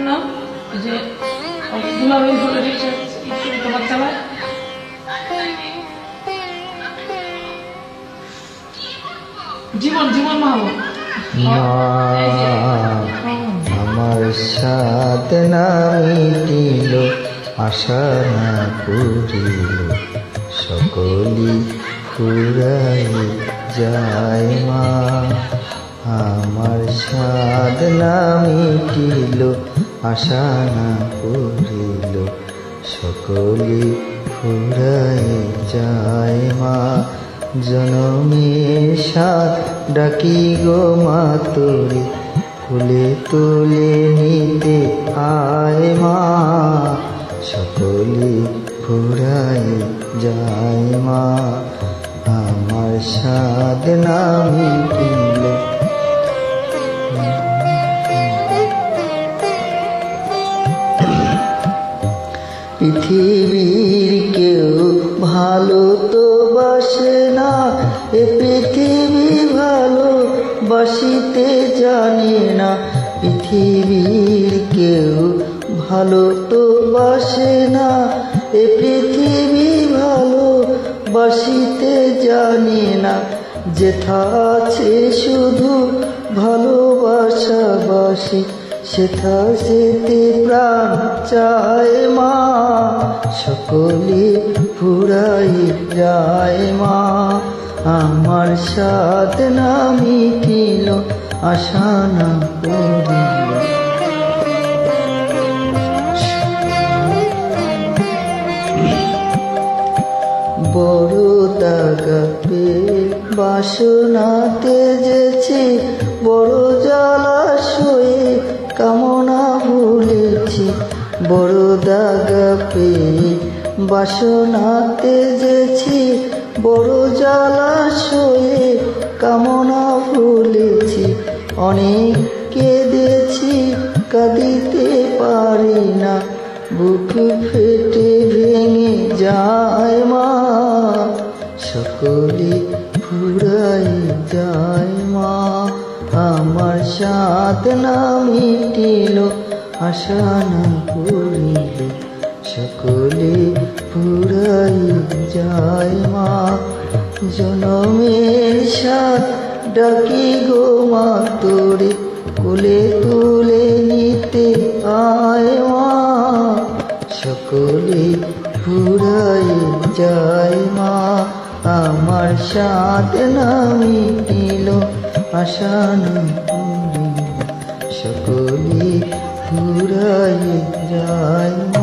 নাম যে দুলাভাই বলে তোমার চালায় জীবন জীবন মাহবুব আমার সাথ না মিটিল, আশা না করিল, সকলি ফুরাই যায় মা। আমার সাধ না মিটিল, আশা না করিল, সকলি ফুরাই যায় মা। জনমের সাথ ডাকি গো মা তোরে, কুলে তুলে নিতে আয় মা। সকলে ফুরাই যায় মা, আমার সাধ না মিটিল। পৃথিবীর কেউ ভালো তো বাসে না, এ পৃথিবী ভালো বাসিতে জানে না। পৃথিবীর কেউ ভালো তো বাসে না, এ পৃথিবী ভালো বাসিতে জানে না। যেথা আছে শুধু ভালোবাসা বাসি, সেথা যেতে প্রাণ চায় মা। সকলে ফুরাই যায় মা, আমার সাথ না মিটিল, আশা না করিল। বড় দাগা পেয়ে বাসনাতে যেছি, বড় জলাশয়ে কামনা ভুলেছি। বড় দাগা পেয়ে বাসনাতে যেছি, বড় জলাশয়ে কামনা ভুলেছি। অনেক কেঁদেছি কাঁদিতে পারি না, বুক ফেটে ভেঙে যায় মা। সকলে ফুরাই যায় মা, আমার সাথ না মিটিল, আশা না করিল, সকলে ফুরাই যায় মা। জনমের সাথ ডাকি গো মা তোরে, কোলে তুলে নিতে আয় মা। সকলে ফুরাই যায় মা, আমার সাথ না মিটিল, আশা না করিল, সকলে ফুরাই যায় মা।